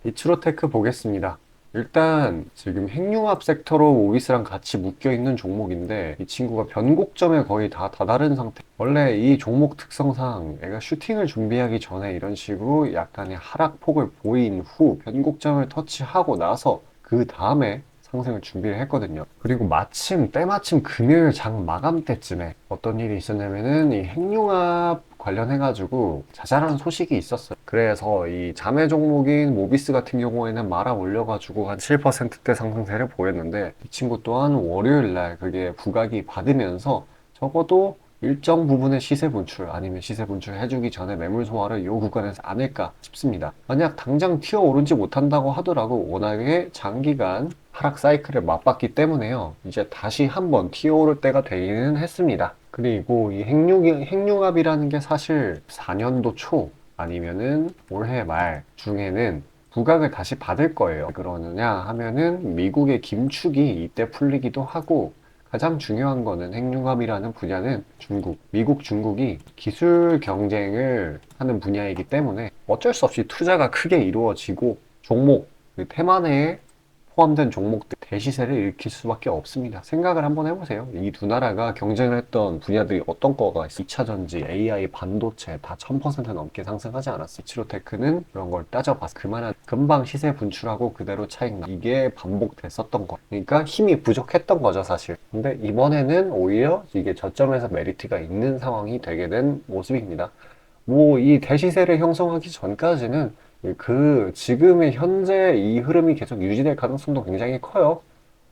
이츠로테크 보겠습니다. 일단 지금 핵융합 섹터로 오비스랑 같이 묶여있는 종목인데 이 친구가 변곡점에 거의 다 다다른 상태. 원래 이 종목 특성상 애가 슈팅을 준비하기 전에 이런 식으로 약간의 하락폭을 보인 후 변곡점을 터치하고 나서 그 다음에 상승을 준비를 했거든요. 그리고 때마침 금요일 장 마감 때쯤에 어떤 일이 있었냐면은 이 핵융합 관련해가지고 자잘한 소식이 있었어요. 그래서 이 자매 종목인 모비스 같은 경우에는 말아 올려가지고 한 7%대 상승세를 보였는데 이 친구 또한 월요일날 그게 부각이 받으면서 적어도 일정 부분의 시세 분출 아니면 시세 분출 해주기 전에 매물 소화를 이 구간에서 안 할까 싶습니다. 만약 당장 튀어 오르지 못한다고 하더라도 워낙에 장기간 하락 사이클을 맛봤기 때문에요. 이제 다시 한번 튀어 오를 때가 되기는 했습니다. 그리고 이 핵융합이라는 게 사실 4년도 초 아니면은 올해 말 중에는 부각을 다시 받을 거예요. 왜 그러느냐 하면은 미국의 김축이 이때 풀리기도 하고 가장 중요한 거는 핵융합이라는 분야는 미국, 중국이 기술 경쟁을 하는 분야이기 때문에 어쩔 수 없이 투자가 크게 이루어지고 종목, 그 테마 내에 포함된 종목들 대시세를 일으킬 수밖에 없습니다. 생각을 한번 해보세요. 이 두 나라가 경쟁을 했던 분야들이 어떤 거가 있어? 2차전지, AI, 반도체 다 1000% 넘게 상승하지 않았어. 이치로테크는 그런 걸 따져봤어. 그만한 금방 시세 분출하고 그대로 차익 나. 이게 반복됐었던 거. 그러니까 힘이 부족했던 거죠, 사실. 근데 이번에는 오히려 이게 저점에서 메리트가 있는 상황이 되게 된 모습입니다. 뭐 이 대시세를 형성하기 전까지는 지금의 현재 이 흐름이 계속 유지될 가능성도 굉장히 커요.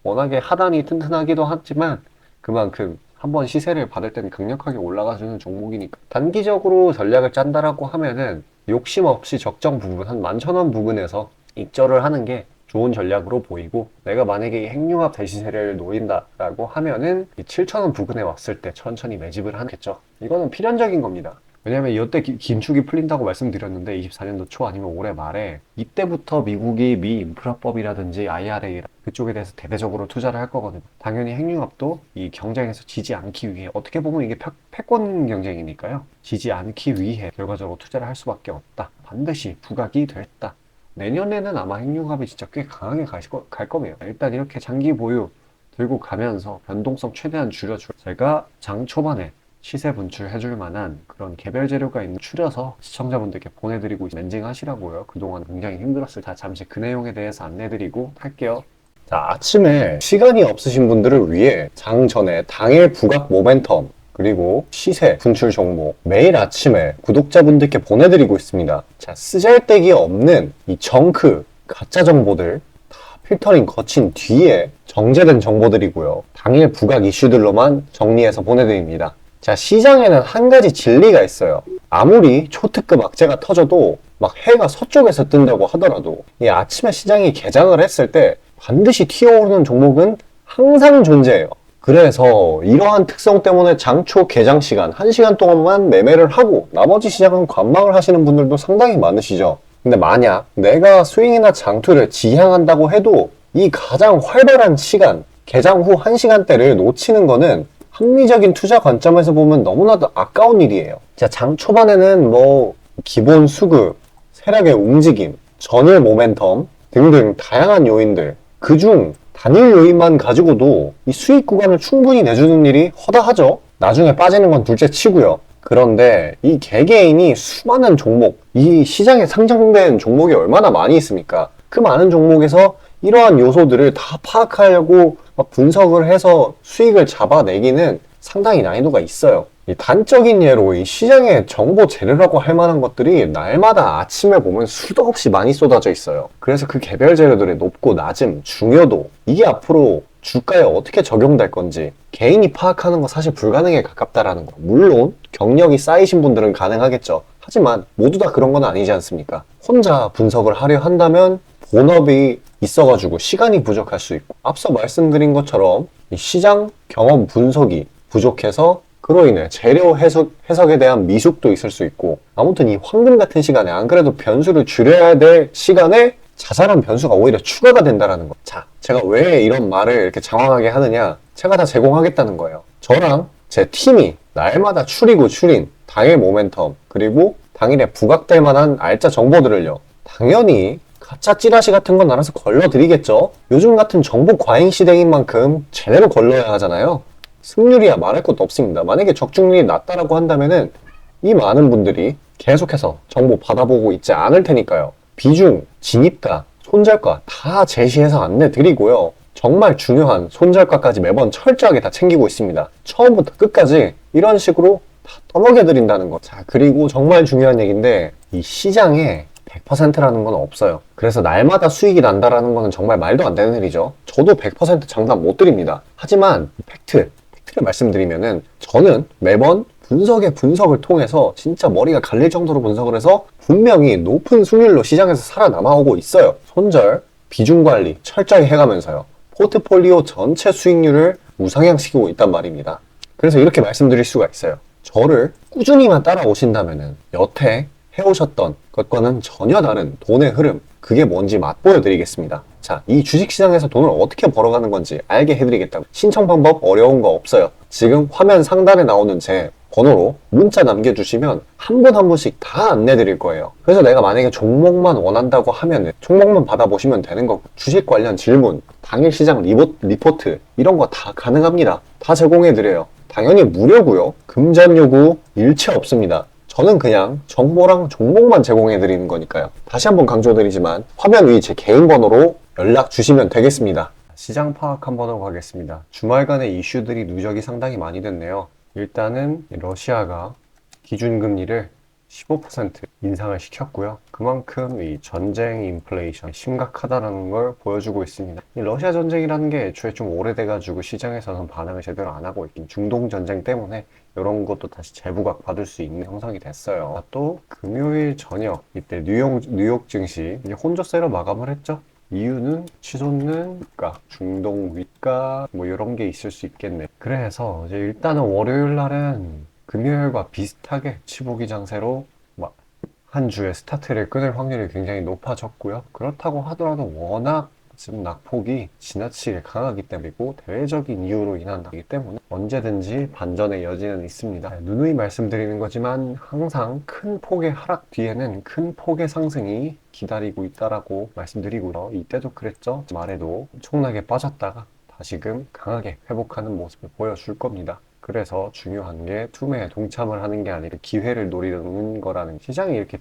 워낙에 하단이 튼튼하기도 하지만 그만큼 한번 시세를 받을 때는 강력하게 올라가주는 종목이니까 단기적으로 전략을 짠다라고 하면은 욕심 없이 적정 부분 한 11,000원 부분에서 입절을 하는 게 좋은 전략으로 보이고 내가 만약에 이 핵융합 대시세를 노린다라고 하면은 이 7,000원 부근에 왔을 때 천천히 매집을 하겠죠. 이거는 필연적인 겁니다. 왜냐면 이때 긴축이 풀린다고 말씀드렸는데 24년도 초 아니면 올해 말에 이때부터 미국이 미 인프라법이라든지 IRA 그쪽에 대해서 대대적으로 투자를 할 거거든요. 당연히 핵융합도 이 경쟁에서 지지 않기 위해 어떻게 보면 이게 패권 경쟁이니까요. 지지 않기 위해 결과적으로 투자를 할 수밖에 없다. 반드시 부각이 됐다. 내년에는 아마 핵융합이 진짜 꽤 강하게 갈 겁니다. 일단 이렇게 장기 보유 들고 가면서 변동성 최대한 줄여줄 제가 장 초반에 시세 분출해줄 만한 그런 개별 재료가 있는 추려서 시청자분들께 보내드리고 멘징 하시라고요. 그동안 굉장히 힘들었을 때 잠시 그 내용에 대해서 안내드리고 할게요. 자, 아침에 시간이 없으신 분들을 위해 장 전에 당일 부각 모멘텀 그리고 시세 분출 종목 매일 아침에 구독자분들께 보내드리고 있습니다. 자, 쓰잘데기 없는 이 정크 가짜 정보들 다 필터링 거친 뒤에 정제된 정보들이고요. 당일 부각 이슈들로만 정리해서 보내드립니다. 자, 시장에는 한 가지 진리가 있어요. 아무리 초특급 악재가 터져도 막 해가 서쪽에서 뜬다고 하더라도 이 아침에 시장이 개장을 했을 때 반드시 튀어오르는 종목은 항상 존재해요. 그래서 이러한 특성 때문에 장초 개장 시간 1시간 동안만 매매를 하고 나머지 시장은 관망을 하시는 분들도 상당히 많으시죠. 근데 만약 내가 스윙이나 장투를 지향한다고 해도 이 가장 활발한 시간, 개장 후 1시간대를 놓치는 거는 합리적인 투자 관점에서 보면 너무나도 아까운 일이에요. 자, 장 초반에는 뭐 기본 수급, 세력의 움직임, 전일 모멘텀 등등 다양한 요인들 그중 단일 요인만 가지고도 이 수익 구간을 충분히 내주는 일이 허다하죠. 나중에 빠지는 건 둘째 치고요. 그런데 이 개개인이 수많은 종목, 이 시장에 상장된 종목이 얼마나 많이 있습니까? 그 많은 종목에서 이러한 요소들을 다 파악하려고 분석을 해서 수익을 잡아내기는 상당히 난이도가 있어요. 이 단적인 예로 이 시장의 정보 재료라고 할 만한 것들이 날마다 아침에 보면 수도 없이 많이 쏟아져 있어요. 그래서 그 개별 재료들의 높고 낮음, 중요도 이게 앞으로 주가에 어떻게 적용될 건지 개인이 파악하는 거 사실 불가능에 가깝다라는 거. 물론 경력이 쌓이신 분들은 가능하겠죠. 하지만 모두 다 그런 건 아니지 않습니까? 혼자 분석을 하려 한다면 본업이 있어가지고 시간이 부족할 수 있고 앞서 말씀드린 것처럼 이 시장 경험 분석이 부족해서 그로 인해 재료 해석에 대한 미숙도 있을 수 있고 아무튼 이 황금 같은 시간에 안 그래도 변수를 줄여야 될 시간에 자잘한 변수가 오히려 추가가 된다는 거. 자, 제가 왜 이런 말을 이렇게 장황하게 하느냐? 제가 다 제공하겠다는 거예요. 저랑 제 팀이 날마다 추리고 추린 당일 모멘텀 그리고 당일에 부각될 만한 알짜 정보들을요. 당연히 가짜 찌라시 같은 건 알아서 걸러드리겠죠. 요즘 같은 정보 과잉 시대인 만큼 제대로 걸러야 하잖아요. 승률이야 말할 것도 없습니다. 만약에 적중률이 낮다라고 한다면은 이 많은 분들이 계속해서 정보 받아보고 있지 않을 테니까요. 비중, 진입가, 손절가 다 제시해서 안내 드리고요. 정말 중요한 손절가까지 매번 철저하게 다 챙기고 있습니다. 처음부터 끝까지 이런 식으로 다 떠먹여 드린다는 거. 자, 그리고 정말 중요한 얘기인데 이 시장에 100%라는 건 없어요. 그래서 날마다 수익이 난다라는 거는 정말 말도 안 되는 일이죠. 저도 100% 장담 못 드립니다. 하지만 팩트를 말씀드리면은 저는 매번 분석을 통해서 진짜 머리가 갈릴 정도로 분석을 해서 분명히 높은 수익률로 시장에서 살아남아오고 있어요. 손절, 비중 관리 철저히 해가면서요. 포트폴리오 전체 수익률을 우상향시키고 있단 말입니다. 그래서 이렇게 말씀드릴 수가 있어요. 저를 꾸준히만 따라오신다면은 여태 해오셨던 것과는 전혀 다른 돈의 흐름, 그게 뭔지 맛보여 드리겠습니다. 자, 이 주식시장에서 돈을 어떻게 벌어가는 건지 알게 해드리겠다고. 신청 방법 어려운 거 없어요. 지금 화면 상단에 나오는 제 번호로 문자 남겨주시면 한 분 한 분씩 다 안내 드릴 거예요. 그래서 내가 만약에 종목만 원한다고 하면 종목만 받아보시면 되는 거고, 주식 관련 질문, 당일 시장 리포트 이런 거 다 가능합니다. 다 제공해 드려요. 당연히 무료고요. 금전 요구 일체 없습니다. 저는 그냥 정보랑 종목만 제공해 드리는 거니까요. 다시 한번 강조드리지만 화면 위 제 개인 번호로 연락 주시면 되겠습니다. 시장 파악 한번 하고 가겠습니다. 주말간의 이슈들이 누적이 상당히 많이 됐네요. 일단은 러시아가 기준금리를 15% 인상을 시켰고요. 그만큼 이 전쟁 인플레이션 심각하다는 걸 보여주고 있습니다. 이 러시아 전쟁이라는 게 애초에 좀 오래돼가지고 시장에서는 반응을 제대로 안 하고 있긴, 중동 전쟁 때문에 이런 것도 다시 재부각 받을 수 있는 형성이 됐어요. 또 금요일 저녁 이때 뉴욕 증시 이제 혼조세로 마감을 했죠. 이유는 치솟는 윗가, 중동 윗가 뭐 이런 게 있을 수 있겠네. 그래서 이제 일단은 월요일 날은 금요일과 비슷하게 치보기 장세로 한 주의 스타트를 끊을 확률이 굉장히 높아졌고요. 그렇다고 하더라도 워낙 지금 낙폭이 지나치게 강하기 때문이고 대외적인 이유로 인한다기 때문에 언제든지 반전의 여지는 있습니다. 누누이 말씀드리는 거지만 항상 큰 폭의 하락 뒤에는 큰 폭의 상승이 기다리고 있다라고 말씀드리고요. 이때도 그랬죠. 말에도 엄청나게 빠졌다가 다시금 강하게 회복하는 모습을 보여줄 겁니다. 그래서 중요한 게 투매에 동참을 하는 게 아니라 기회를 노리는 거라는, 시장이 이렇게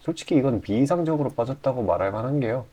솔직히 이건 비이상적으로 빠졌다고 말할 만한 게요.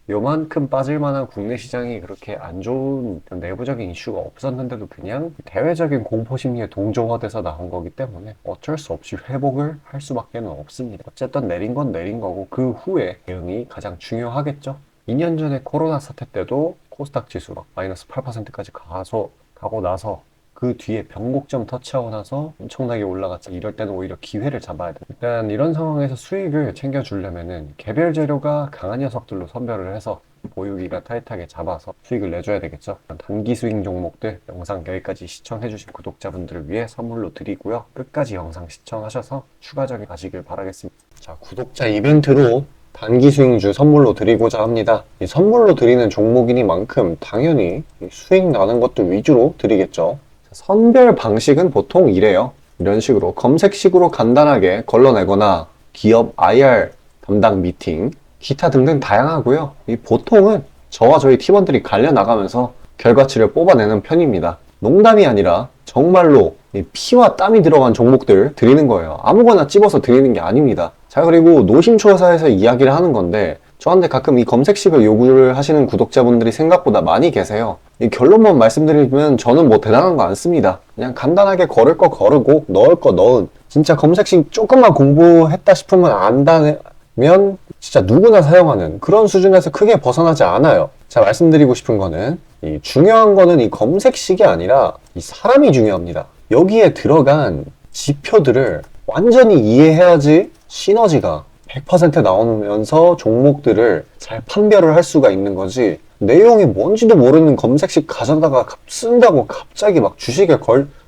요만큼 빠질 만한 국내 시장이 그렇게 안 좋은 내부적인 이슈가 없었는데도 그냥 대외적인 공포심리에 동조화돼서 나온 거기 때문에 어쩔 수 없이 회복을 할 수밖에 없습니다. 어쨌든 내린 건 내린 거고 그 후에 대응이 가장 중요하겠죠. 2년 전에 코로나 사태 때도 코스닥 지수가 마이너스 8%까지 가고 나서 그 뒤에 변곡점 터치하고 나서 엄청나게 올라갔죠. 이럴 때는 오히려 기회를 잡아야 돼요. 일단 이런 상황에서 수익을 챙겨주려면은 개별 재료가 강한 녀석들로 선별을 해서 보유기가 타이트하게 잡아서 수익을 내줘야 되겠죠. 단기 스윙 종목들 영상 여기까지 시청해주신 구독자분들을 위해 선물로 드리고요. 끝까지 영상 시청하셔서 추가적인 가시길 바라겠습니다. 자, 구독자 이벤트로 단기 스윙주 선물로 드리고자 합니다. 이 선물로 드리는 종목이니만큼 당연히 수익 나는 것들 위주로 드리겠죠. 선별 방식은 보통 이래요. 이런 식으로 검색식으로 간단하게 걸러내거나 기업 IR 담당 미팅, 기타 등등 다양하고요. 이 보통은 저와 저희 팀원들이 갈려나가면서 결과치를 뽑아내는 편입니다. 농담이 아니라 정말로 피와 땀이 들어간 종목들 드리는 거예요. 아무거나 찝어서 드리는 게 아닙니다. 자, 그리고 노심초사에서 이야기를 하는 건데 저한테 가끔 이 검색식을 요구를 하시는 구독자분들이 생각보다 많이 계세요. 이 결론만 말씀드리면 저는 뭐 대단한 거 안 씁니다. 그냥 간단하게 걸을 거 거르고 넣을 거 넣은, 진짜 검색식 조금만 공부했다 싶으면 안다면 진짜 누구나 사용하는 그런 수준에서 크게 벗어나지 않아요. 자, 말씀드리고 싶은 거는 이 중요한 거는 이 검색식이 아니라 이 사람이 중요합니다. 여기에 들어간 지표들을 완전히 이해해야지 시너지가 100% 나오면서 종목들을 잘 판별을 할 수가 있는 거지, 내용이 뭔지도 모르는 검색식 가져다가 쓴다고 갑자기 막 주식에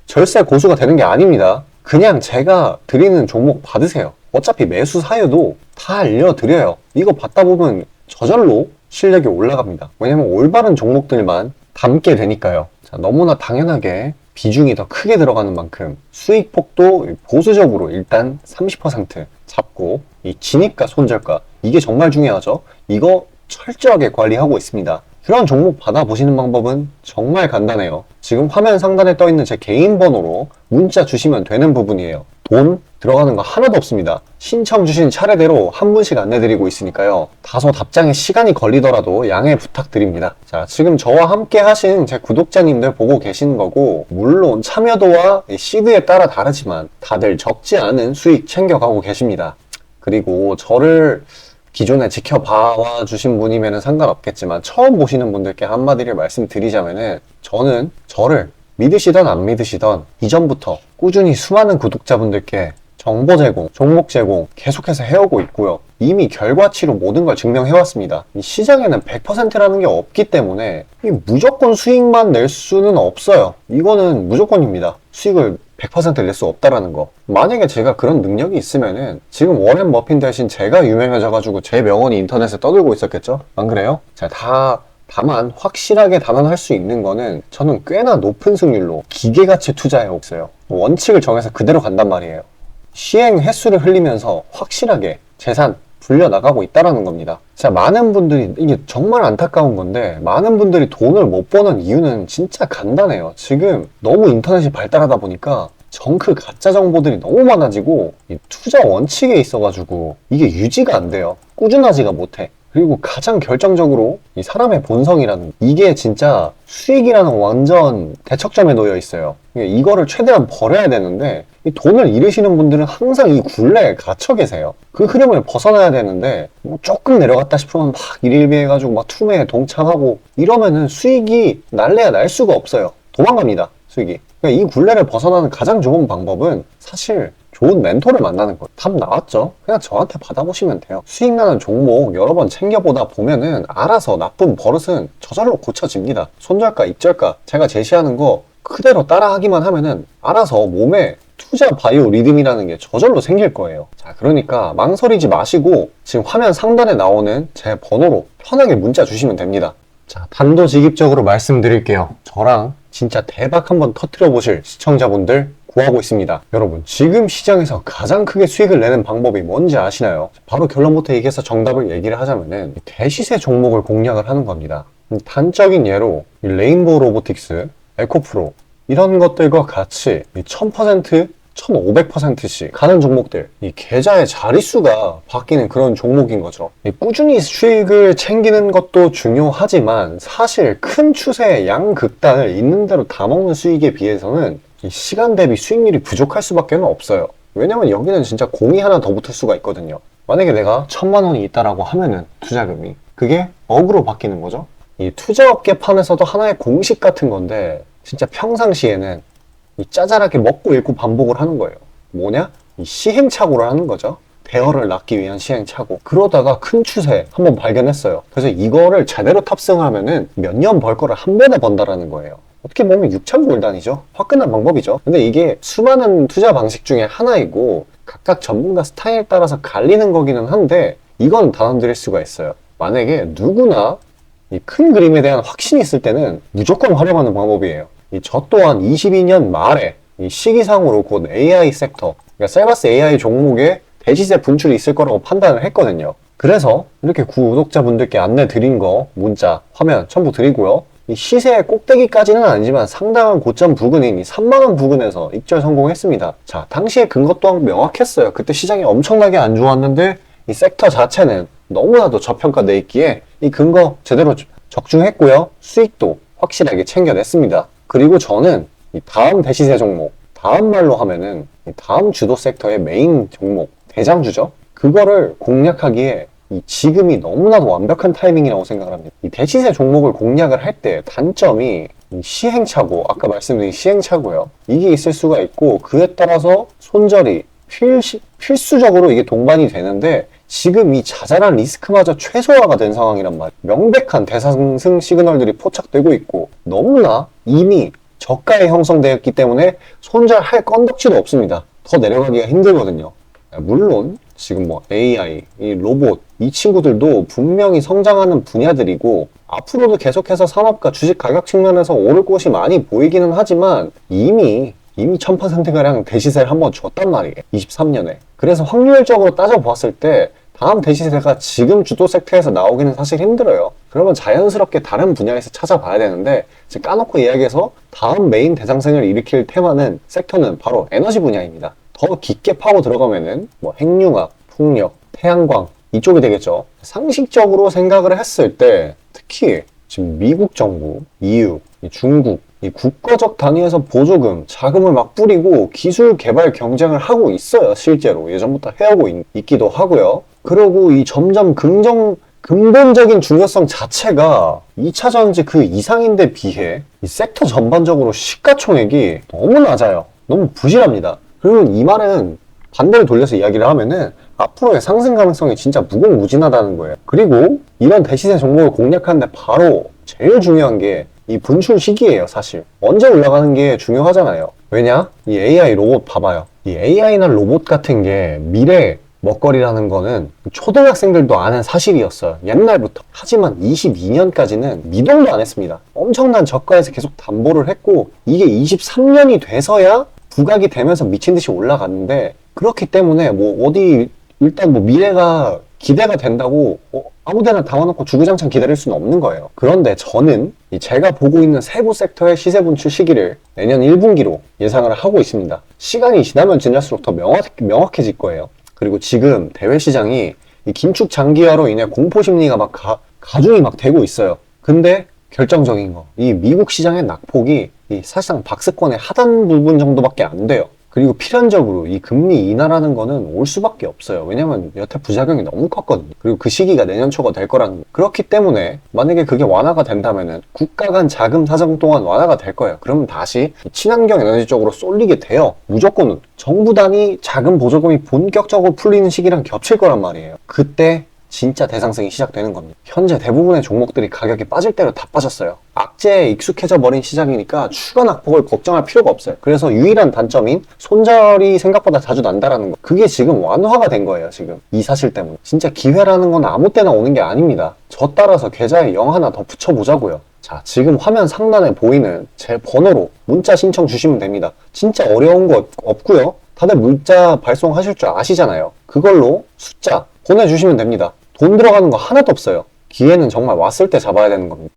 절세 고수가 되는 게 아닙니다. 그냥 제가 드리는 종목 받으세요. 어차피 매수 사유도 다 알려드려요. 이거 받다 보면 저절로 실력이 올라갑니다. 왜냐면 올바른 종목들만 담게 되니까요. 자, 너무나 당연하게 비중이 더 크게 들어가는 만큼 수익폭도 보수적으로 일단 30% 잡고, 이 진입가 손절가 이게 정말 중요하죠. 이거 철저하게 관리하고 있습니다. 그런 종목 받아보시는 방법은 정말 간단해요. 지금 화면 상단에 떠있는 제 개인 번호로 문자 주시면 되는 부분이에요. 돈 들어가는 거 하나도 없습니다. 신청 주신 차례대로 한 분씩 안내드리고 있으니까요. 다소 답장에 시간이 걸리더라도 양해 부탁드립니다. 자, 지금 저와 함께 하신 제 구독자님들 보고 계시는 거고, 물론 참여도와 시드에 따라 다르지만 다들 적지 않은 수익 챙겨가고 계십니다. 그리고 저를 기존에 지켜봐 주신 분이면 상관없겠지만 처음 보시는 분들께 한마디를 말씀드리자면은, 저는 저를 믿으시던 안 믿으시던 이전부터 꾸준히 수많은 구독자분들께 정보 제공, 종목 제공 계속해서 해오고 있고요. 이미 결과치로 모든 걸 증명해왔습니다. 이 시장에는 100%라는 게 없기 때문에 무조건 수익만 낼 수는 없어요. 이거는 무조건입니다. 수익을 100% 낼 수 없다라는 거. 만약에 제가 그런 능력이 있으면은 지금 워렌 버핏 대신 제가 유명해져가지고 제 명언이 인터넷에 떠들고 있었겠죠? 안 그래요? 자, 다만 확실하게 단언할 수 있는 거는 저는 꽤나 높은 승률로 기계같이 투자해 있어요. 원칙을 정해서 그대로 간단 말이에요. 시행 횟수를 흘리면서 확실하게 재산 불려나가고 있다는 겁니다. 자, 많은 분들이, 이게 정말 안타까운 건데, 많은 분들이 돈을 못 버는 이유는 진짜 간단해요. 지금 너무 인터넷이 발달하다 보니까 정크 가짜 정보들이 너무 많아지고 이 투자 원칙에 있어가지고 이게 유지가 안 돼요. 꾸준하지가 못해. 그리고 가장 결정적으로 이 사람의 본성이라는, 이게 진짜 수익이라는 완전 대척점에 놓여 있어요. 이거를 최대한 버려야 되는데, 이 돈을 잃으시는 분들은 항상 이 굴레에 갇혀 계세요. 그 흐름을 벗어나야 되는데, 뭐 조금 내려갔다 싶으면 막 일일비해가지고 막 투매에 동참하고 이러면은 수익이 날래야 날 수가 없어요. 도망갑니다, 수익이. 그러니까 이 굴레를 벗어나는 가장 좋은 방법은 사실 좋은 멘토를 만나는 거예요. 답 나왔죠? 그냥 저한테 받아보시면 돼요. 수익나는 종목 여러 번 챙겨보다 보면은 알아서 나쁜 버릇은 저절로 고쳐집니다. 손절가, 입절가 제가 제시하는 거 그대로 따라하기만 하면은 알아서 몸에 투자 바이오 리듬이라는 게 저절로 생길 거예요. 자, 그러니까 망설이지 마시고 지금 화면 상단에 나오는 제 번호로 편하게 문자 주시면 됩니다. 자, 단도직입적으로 말씀드릴게요. 저랑 진짜 대박 한번 터뜨려 보실 시청자분들 구하고 있습니다. 여러분, 지금 시장에서 가장 크게 수익을 내는 방법이 뭔지 아시나요? 바로 결론부터 얘기해서 정답을 얘기를 하자면은 대시세 종목을 공략을 하는 겁니다. 단적인 예로 레인보우 로보틱스, 에코프로 이런 것들과 같이 1000%, 1500%씩 가는 종목들, 이 계좌의 자릿수가 바뀌는 그런 종목인 거죠. 꾸준히 수익을 챙기는 것도 중요하지만 사실 큰 추세의 양극단을 있는 대로 다 먹는 수익에 비해서는 이 시간 대비 수익률이 부족할 수밖에 없어요. 왜냐면 여기는 진짜 공이 하나 더 붙을 수가 있거든요. 만약에 내가 1000만 원이 있다라고 하면은 투자금이, 그게 억으로 바뀌는 거죠. 이 투자업계판에서도 하나의 공식 같은 건데, 진짜 평상시에는 이 짜잘하게 먹고 읽고 반복을 하는 거예요. 뭐냐? 이 시행착오를 하는 거죠. 대어를 낳기 위한 시행착오. 그러다가 큰 추세 한번 발견했어요. 그래서 이거를 제대로 탑승하면은 몇 년 벌 거를 한 번에 번다라는 거예요. 어떻게 보면 육천골단이죠. 화끈한 방법이죠. 근데 이게 수많은 투자 방식 중에 하나이고 각각 전문가 스타일에 따라서 갈리는 거기는 한데, 이건 단언드릴 수가 있어요. 만약에 누구나 이 큰 그림에 대한 확신이 있을 때는 무조건 활용하는 방법이에요. 저 또한 22년 말에 이 시기상으로 곧 AI 섹터, 그러니까 셀바스 AI 종목에 대시세 분출이 있을 거라고 판단을 했거든요. 그래서 이렇게 구독자분들께 안내 드린 거 문자, 화면 첨부 드리고요. 이 시세의 꼭대기까지는 아니지만 상당한 고점 부근인 이 3만원 부근에서 입절 성공했습니다. 자, 당시에 근거 또한 명확했어요. 그때 시장이 엄청나게 안 좋았는데 이 섹터 자체는 너무나도 저평가돼 있기에 이 근거 제대로 적중했고요. 수익도 확실하게 챙겨냈습니다. 그리고 저는 이 다음 대시세 종목, 다음 말로 하면은 이 다음 주도 섹터의 메인 종목, 대장주죠. 그거를 공략하기에 이 지금이 너무나도 완벽한 타이밍이라고 생각을 합니다. 이 대시세 종목을 공략을 할 때 단점이 이 시행착오, 아까 말씀드린 시행착오요. 이게 있을 수가 있고, 그에 따라서 손절이 필수적으로 이게 동반이 되는데, 지금 이 자잘한 리스크마저 최소화가 된 상황이란 말이에요. 명백한 대상승 시그널들이 포착되고 있고, 너무나 이미 저가에 형성되었기 때문에 손절할 건덕지도 없습니다. 더 내려가기가 힘들거든요. 물론 지금 뭐 AI, 이 로봇, 이 친구들도 분명히 성장하는 분야들이고 앞으로도 계속해서 산업과 주식 가격 측면에서 오를 곳이 많이 보이기는 하지만 이미 1000%가량 대시세를 한번 줬단 말이에요. 23년에. 그래서 확률적으로 따져보았을 때 다음 대시세가 지금 주도 섹터에서 나오기는 사실 힘들어요. 그러면 자연스럽게 다른 분야에서 찾아봐야 되는데, 지금 까놓고 이야기해서 다음 메인 대상생을 일으킬 테마는, 섹터는 바로 에너지 분야입니다. 더 깊게 파고 들어가면은 뭐 핵융합, 풍력, 태양광 이쪽이 되겠죠. 상식적으로 생각을 했을 때 특히 지금 미국 정부, EU, 중국 이 국가적 단위에서 보조금, 자금을 막 뿌리고 기술 개발 경쟁을 하고 있어요. 실제로 예전부터 해오고 있기도 하고요. 그리고 이 점점 근본적인 중요성 자체가 2차 전지 그 이상인데 비해 이 섹터 전반적으로 시가총액이 너무 낮아요. 너무 부실합니다. 그러면 이 말은 반대로 돌려서 이야기를 하면은 앞으로의 상승 가능성이 진짜 무궁무진하다는 거예요. 그리고 이런 대시세 종목을 공략하는데 바로 제일 중요한 게 이 분출 시기예요. 사실 언제 올라가는 게 중요하잖아요. 왜냐? 이 AI 로봇 봐봐요. 이 AI나 로봇 같은 게 미래 먹거리라는 거는 초등학생들도 아는 사실이었어요. 옛날부터. 하지만 22년까지는 미동도 안 했습니다. 엄청난 저가에서 계속 담보를 했고, 이게 23년이 돼서야 부각이 되면서 미친 듯이 올라갔는데, 그렇기 때문에 뭐 어디 일단 뭐 미래가 기대가 된다고 아무데나 담아놓고 주구장창 기다릴 수는 없는 거예요. 그런데 저는 제가 보고 있는 세부 섹터의 시세 분출 시기를 내년 1분기로 예상을 하고 있습니다. 시간이 지나면 지날수록 더 명확해질 거예요. 그리고 지금 대외 시장이 이 긴축 장기화로 인해 공포 심리가 막 가중이 막 되고 있어요. 근데 결정적인 거, 이 미국 시장의 낙폭이 사실상 박스권의 하단 부분 정도밖에 안 돼요. 그리고 필연적으로 이 금리 인하라는 거는 올 수밖에 없어요. 왜냐면 여태 부작용이 너무 컸거든요. 그리고 그 시기가 내년 초가 될 거라는 거. 그렇기 때문에 만약에 그게 완화가 된다면은 국가 간 자금 사정 동안 완화가 될 거예요. 그러면 다시 친환경 에너지 쪽으로 쏠리게 돼요. 무조건 정부 단위 자금 보조금이 본격적으로 풀리는 시기랑 겹칠 거란 말이에요. 그때 진짜 대상승이 시작되는 겁니다. 현재 대부분의 종목들이 가격이 빠질 대로 다 빠졌어요. 악재에 익숙해져 버린 시장이니까 추가 낙폭을 걱정할 필요가 없어요. 그래서 유일한 단점인 손절이 생각보다 자주 난다라는 거, 그게 지금 완화가 된 거예요. 지금 이 사실 때문에. 진짜 기회라는 건 아무 때나 오는 게 아닙니다. 저 따라서 계좌에 0 하나 더 붙여보자고요. 자, 지금 화면 상단에 보이는 제 번호로 문자 신청 주시면 됩니다. 진짜 어려운 거 없고요. 다들 문자 발송하실 줄 아시잖아요. 그걸로 숫자 보내주시면 됩니다. 돈 들어가는 거 하나도 없어요. 기회는 정말 왔을 때 잡아야 되는 겁니다.